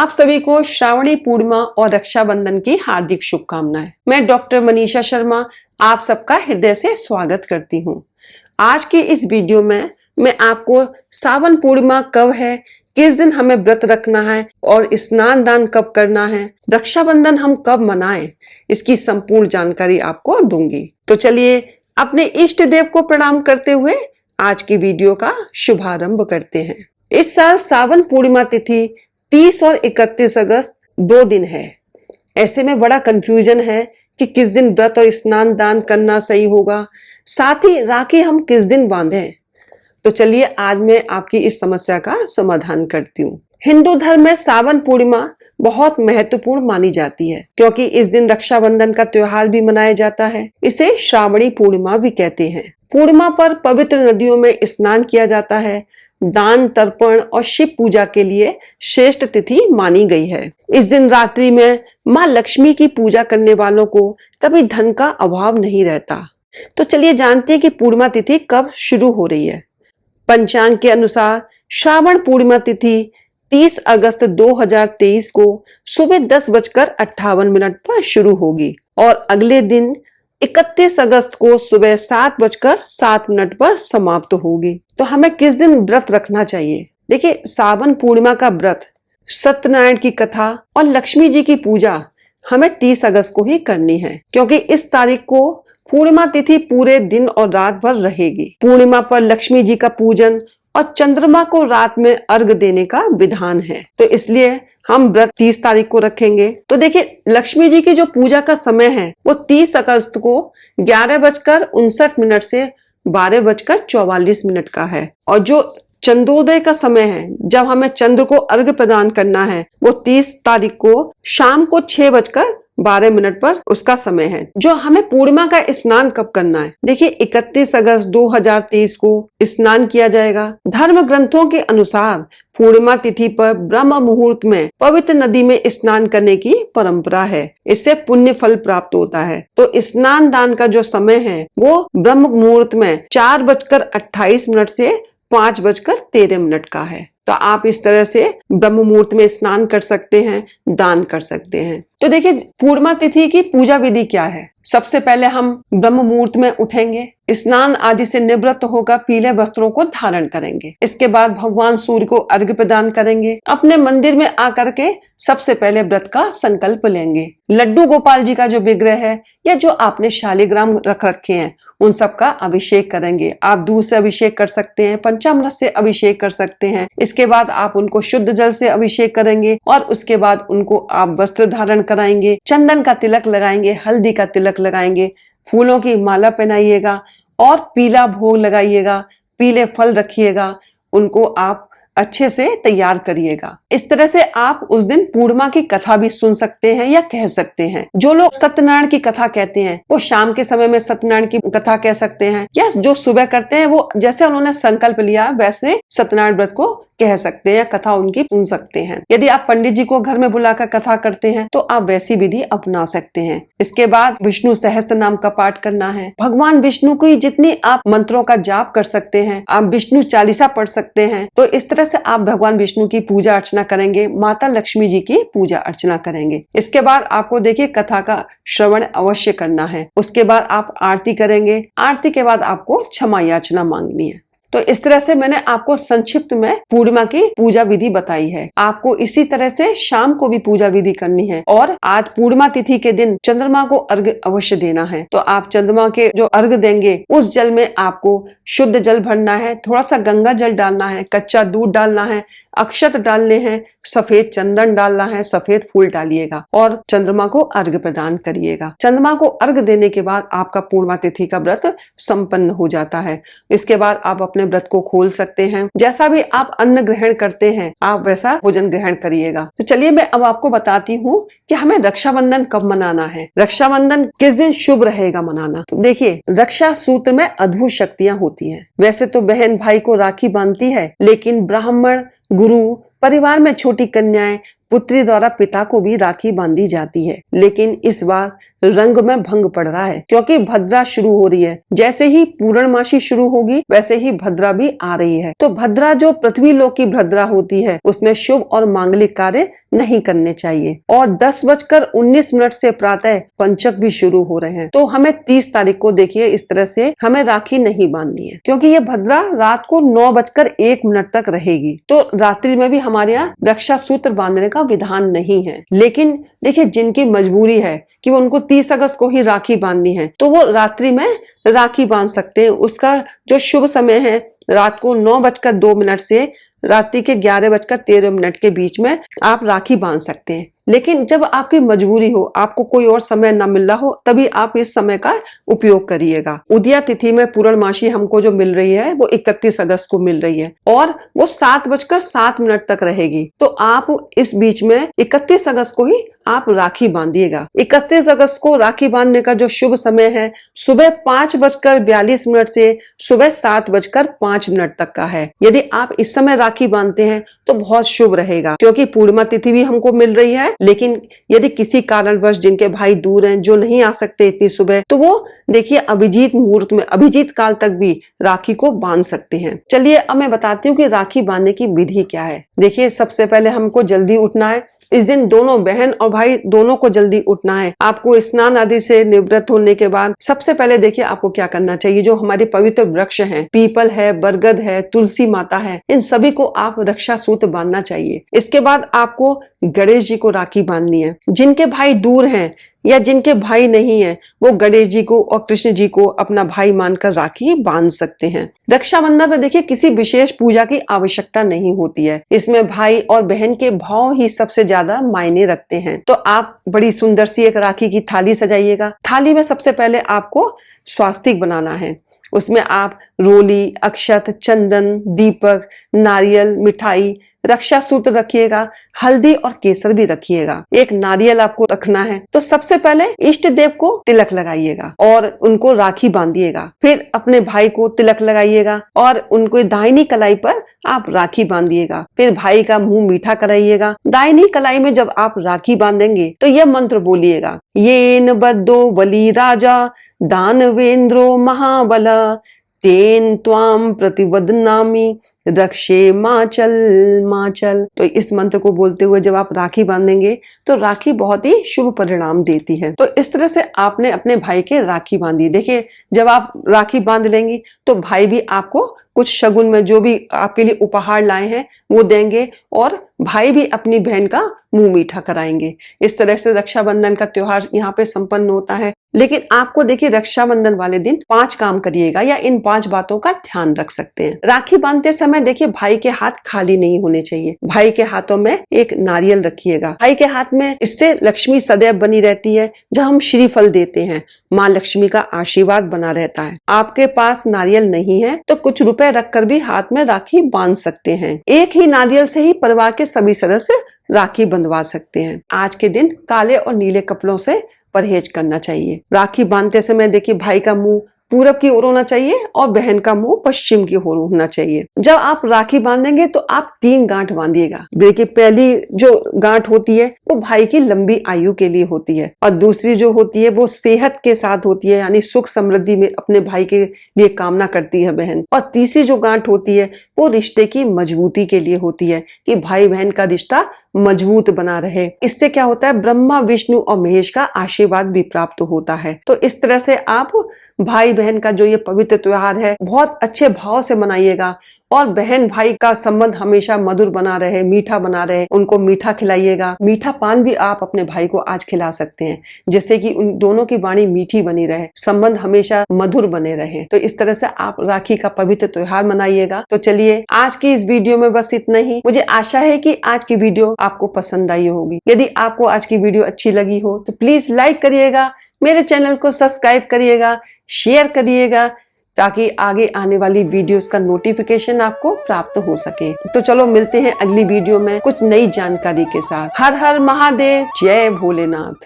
आप सभी को श्रावणी पूर्णिमा और रक्षाबंधन की हार्दिक शुभकामनाएं। मैं डॉक्टर मनीषा शर्मा आप सबका हृदय से स्वागत करती हूं। आज की इस वीडियो में मैं आपको सावन पूर्णिमा कब है, किस दिन हमें व्रत रखना है और स्नान दान कब करना है, रक्षाबंधन हम कब मनाएं, इसकी संपूर्ण जानकारी आपको दूंगी। तो चलिए अपने इष्ट देव को प्रणाम करते हुए आज की वीडियो का शुभारंभ करते हैं। इस साल सावन पूर्णिमा तिथि 30 और 31 अगस्त 2 दिन है। ऐसे में बड़ा कंफ्यूजन है कि किस दिन व्रत और स्नान दान करना सही होगा, साथ ही राखी हम किस दिन बांधें। तो चलिए आज मैं आपकी इस समस्या का समाधान करती हूँ। हिंदू धर्म में सावन पूर्णिमा बहुत महत्वपूर्ण मानी जाती है क्योंकि इस दिन रक्षाबंधन का त्योहार भी मनाया जाता है। इसे श्रावणी पूर्णिमा भी कहते हैं। पूर्णिमा पर पवित्र नदियों में स्नान किया जाता है। दान, तर्पण और शिव पूजा के लिए श्रेष्ठ तिथि मानी गई है। इस दिन रात्रि में माँ लक्ष्मी की पूजा करने वालों को कभी धन का अभाव नहीं रहता। तो चलिए जानते हैं कि पूर्णिमा तिथि कब शुरू हो रही है। पंचांग के अनुसार श्रावण पूर्णिमा तिथि 30 अगस्त 2023 को सुबह 10:58 पर शुरू होगी और अगले दिन 31 अगस्त को सुबह 7:07 पर समाप्त होगी। तो हमें किस दिन व्रत रखना चाहिए? देखिए, सावन पूर्णिमा का व्रत, सत्यनारायण की कथा और लक्ष्मी जी की पूजा हमें 30 अगस्त को ही करनी है क्योंकि इस तारीख को पूर्णिमा तिथि पूरे दिन और रात भर रहेगी। पूर्णिमा पर लक्ष्मी जी का पूजन और चंद्रमा को रात में अर्घ देने का विधान है, तो इसलिए हम व्रत 30 तारीख को रखेंगे। तो देखिए, लक्ष्मी जी की जो पूजा का समय है वो 30 अगस्त को 11:59 से 12:44 का है और जो चंद्रोदय का समय है, जब हमें चंद्र को अर्घ्य प्रदान करना है, वो 30 तारीख को शाम को 6:12 पर उसका समय है। जो हमें पूर्णिमा का स्नान कब करना है? देखिए, 31 अगस्त 2023 को स्नान किया जाएगा। धर्म ग्रंथों के अनुसार पूर्णिमा तिथि पर ब्रह्म मुहूर्त में पवित्र नदी में स्नान करने की परंपरा है। इससे पुण्य फल प्राप्त होता है। तो स्नान दान का जो समय है वो ब्रह्म मुहूर्त में 4:28 से 5:13 का है। तो आप इस तरह से ब्रह्म मुहूर्त में स्नान कर सकते हैं, दान कर सकते हैं। तो देखिए, पूर्णिमा तिथि की पूजा विधि क्या है। सबसे पहले हम ब्रह्म मुहूर्त में उठेंगे, स्नान आदि से निवृत्त होकर पीले वस्त्रों को धारण करेंगे। इसके बाद भगवान सूर्य को अर्घ्य प्रदान करेंगे। अपने मंदिर में आकर के सबसे पहले व्रत का संकल्प लेंगे। लड्डू गोपाल जी का जो विग्रह है या जो आपने शालिग्राम रख रखे हैं उन सब का अभिषेक करेंगे। आप दूध से अभिषेक कर सकते हैं, पंचामृत से अभिषेक कर सकते हैं। इसके बाद आप उनको शुद्ध जल से अभिषेक करेंगे और उसके बाद उनको आप वस्त्र धारण कराएंगे, चंदन का तिलक लगाएंगे, हल्दी का तिलक लगाएंगे, फूलों की माला पहनाइएगा और पीला भोग लगाइएगा, पीले फल रखिएगा, उनको आप अच्छे से तैयार करिएगा। इस तरह से आप उस दिन पूर्णिमा की कथा भी सुन सकते हैं या कह सकते हैं। जो लोग सत्यनारायण की कथा कहते हैं वो शाम के समय में सत्यनारायण की कथा कह सकते हैं, या जो सुबह करते हैं वो जैसे उन्होंने संकल्प लिया वैसे सत्यनारायण व्रत को कह सकते हैं, कथा उनकी सुन सकते हैं। यदि आप पंडित जी को घर में बुलाकर कथा करते हैं तो आप वैसी विधि अपना सकते हैं। इसके बाद विष्णु सहस्त्र नाम का पाठ करना है। भगवान विष्णु की जितनी आप मंत्रों का जाप कर सकते हैं, आप विष्णु चालीसा पढ़ सकते हैं। तो इस तरह से आप भगवान विष्णु की पूजा अर्चना करेंगे, माता लक्ष्मी जी की पूजा अर्चना करेंगे। इसके बाद आपको देखिए कथा का श्रवण अवश्य करना है। उसके बाद आप आरती करेंगे। आरती के बाद आपको क्षमा याचना मांगनी है। तो इस तरह से मैंने आपको संक्षिप्त में पूर्णिमा की पूजा विधि बताई है। आपको इसी तरह से शाम को भी पूजा विधि करनी है और आज पूर्णिमा तिथि के दिन चंद्रमा को अर्घ्य अवश्य देना है। तो आप चंद्रमा के जो अर्घ्य देंगे उस जल में आपको शुद्ध जल भरना है, थोड़ा सा गंगा जल डालना है, कच्चा दूध डालना है, अक्षत डालने हैं, सफेद चंदन डालना है, सफेद फूल डालिएगा और चंद्रमा को अर्घ्य प्रदान करिएगा। चंद्रमा को अर्घ्य देने के बाद आपका पूर्णिमा तिथि का व्रत संपन्न हो जाता है। इसके बाद आप अपने व्रत को खोल सकते हैं। जैसा भी आप अन्न ग्रहण करते हैं आप वैसा भोजन ग्रहण करिएगा। तो चलिए मैं अब आपको बताती हूँ कि हमें रक्षाबंधन कब मनाना है, रक्षाबंधन किस दिन शुभ रहेगा मनाना। तो देखिए, रक्षा सूत्र में अद्भुत शक्तियाँ होती हैं। वैसे तो बहन भाई को राखी बांधती है, लेकिन ब्राह्मण, गुरु, परिवार में छोटी कन्याएं, पुत्री द्वारा पिता को भी राखी बांधी जाती है। लेकिन इस बार रंग में भंग पड़ रहा है, क्योंकि भद्रा शुरू हो रही है। जैसे ही पूर्णमासी शुरू होगी वैसे ही भद्रा भी आ रही है। तो भद्रा जो पृथ्वी लोक की भद्रा होती है उसमें शुभ और मांगलिक कार्य नहीं करने चाहिए। और 10:19 से प्रातः पंचक भी शुरू हो रहे हैं। तो हमें 30 तारीख को देखिए इस तरह से हमें राखी नहीं बांधनी है, क्योंकि ये भद्रा रात को 9:01 तक रहेगी। तो रात्रि में भी हमारे यहाँ रक्षा सूत्र बांधने का विधान नहीं है। लेकिन देखिए जिनकी मजबूरी है कि वो उनको 30 अगस्त को ही राखी बांधनी है, तो वो रात्रि में राखी बांध सकते हैं। उसका जो शुभ समय है रात को 9:02 से रात्रि के 11:13 के बीच में आप राखी बांध सकते हैं। लेकिन जब आपकी मजबूरी हो, आपको कोई और समय न मिल रहा हो, तभी आप इस समय का उपयोग करिएगा। उदया तिथि में पूर्णमासी हमको जो मिल रही है वो 31 अगस्त को मिल रही है और वो 7:07 तक रहेगी। तो आप इस बीच में 31 अगस्त को ही आप राखी बांधिएगा। 31 अगस्त को राखी बांधने का जो शुभ समय है सुबह 5:42 से सुबह 7:05 तक का है। यदि आप इस समय राखी बांधते हैं तो बहुत शुभ रहेगा, क्योंकि पूर्णिमा तिथि भी हमको मिल रही है। लेकिन यदि किसी कारणवश जिनके भाई दूर हैं, जो नहीं आ सकते इतनी सुबह, तो वो देखिए अभिजीत मुहूर्त में, अभिजीत काल तक भी राखी को बांध सकते हैं। चलिए अब मैं बताती हूँ कि राखी बांधने की विधि क्या है। देखिए सबसे पहले हमको जल्दी उठना है। इस दिन दोनों बहन और भाई दोनों को जल्दी उठना है। आपको स्नान आदि से निवृत्त होने के बाद सबसे पहले देखिए आपको क्या करना चाहिए। जो हमारे पवित्र वृक्ष हैं, पीपल है, बरगद है, तुलसी माता है, इन सभी को आप रक्षा सूत्र बांधना चाहिए। इसके बाद आपको गणेश जी को राखी बांधनी है। जिनके भाई दूर हैं या जिनके भाई नहीं है, वो गणेश जी को और कृष्ण जी को अपना भाई मानकर राखी बांध सकते हैं। रक्षाबंधन में देखिए किसी विशेष पूजा की आवश्यकता नहीं होती है। इसमें भाई और बहन के भाव ही सबसे ज्यादा मायने रखते हैं। तो आप बड़ी सुंदर सी एक राखी की थाली सजाइएगा। थाली में सबसे पहले आपको स्वास्तिक बनाना है। उसमें आप रोली, अक्षत, चंदन, दीपक, नारियल, मिठाई, रक्षा सूत्र रखिएगा, हल्दी और केसर भी रखिएगा। एक नारियल आपको रखना है। तो सबसे पहले इष्ट देव को तिलक लगाइएगा और उनको राखी बांधिएगा। फिर अपने भाई को तिलक लगाइएगा और उनको दाहिनी कलाई पर आप राखी बांधिएगा। फिर भाई का मुंह मीठा कराइएगा। दाहिनी कलाई में जब आप राखी बांधेंगे तो यह मंत्र बोलिएगा, येन बद्धो वली राजा दानवेंद्रो महाबल तेन त्वाम प्रतिवदनामि रक्षे माचल माचल। तो इस मंत्र को बोलते हुए जब आप राखी बांधेंगे तो राखी बहुत ही शुभ परिणाम देती है। तो इस तरह से आपने अपने भाई के राखी बांधी। देखिए जब आप राखी बांध लेंगी तो भाई भी आपको कुछ शगुन में जो भी आपके लिए उपहार लाए हैं वो देंगे और भाई भी अपनी बहन का मुंह मीठा कराएंगे। इस तरह से रक्षाबंधन का त्योहार यहाँ पे संपन्न होता है। लेकिन आपको देखिए रक्षाबंधन वाले दिन 5 काम करिएगा या इन 5 बातों का ध्यान रख सकते हैं। राखी बांधते समय देखिए भाई के हाथ खाली नहीं होने चाहिए। भाई के हाथों में एक नारियल रखिएगा। भाई के हाथ में, इससे लक्ष्मी सदैव बनी रहती है। जब हम श्रीफल देते हैं माँ लक्ष्मी का आशीर्वाद बना रहता है। आपके पास नारियल नहीं है तो कुछ रुपए रखकर भी हाथ में राखी बांध सकते हैं। एक ही नारियल से ही परिवार के सभी सदस्य राखी बंधवा सकते हैं। आज के दिन काले और नीले कपड़ों से परहेज करना चाहिए। राखी बांधते समय देखिए भाई का मुंह पूरब की ओर होना चाहिए और बहन का मुंह पश्चिम की ओर होना चाहिए। जब आप राखी बांधेंगे तो आप 3 गांठ बांधिएगा। देखिए पहली जो गांठ होती है वो भाई की लंबी आयु के लिए होती है और दूसरी जो होती है वो सेहत के साथ होती है, यानी सुख समृद्धि में अपने भाई के लिए कामना करती है बहन। और तीसरी जो गांठ होती है वो रिश्ते की मजबूती के लिए होती है कि भाई बहन का रिश्ता मजबूत बना रहे। इससे क्या होता है, ब्रह्मा विष्णु और महेश का आशीर्वाद भी प्राप्त होता है। तो इस तरह से आप भाई बहन का जो ये पवित्र त्योहार है बहुत अच्छे भाव से मनाइएगा और बहन भाई का संबंध हमेशा मधुर बना रहे, मीठा बना रहे। उनको मीठा खिलाइएगा। मीठा पान भी आप अपने भाई को आज खिला सकते हैं, जिससे कि उन दोनों की वाणी मीठी बनी रहे, संबंध हमेशा मधुर बने रहे। तो इस तरह से आप राखी का पवित्र त्योहार मनाइएगा। तो चलिए आज की इस वीडियो में बस इतना ही। मुझे आशा है कि आज की वीडियो आपको पसंद आई होगी। यदि आपको आज की वीडियो अच्छी लगी हो तो प्लीज लाइक करिएगा, मेरे चैनल को सब्सक्राइब करिएगा, शेयर करिएगा, ताकि आगे आने वाली वीडियोस का नोटिफिकेशन आपको प्राप्त हो सके। तो चलो मिलते हैं अगली वीडियो में कुछ नई जानकारी के साथ। हर हर महादेव, जय भोलेनाथ।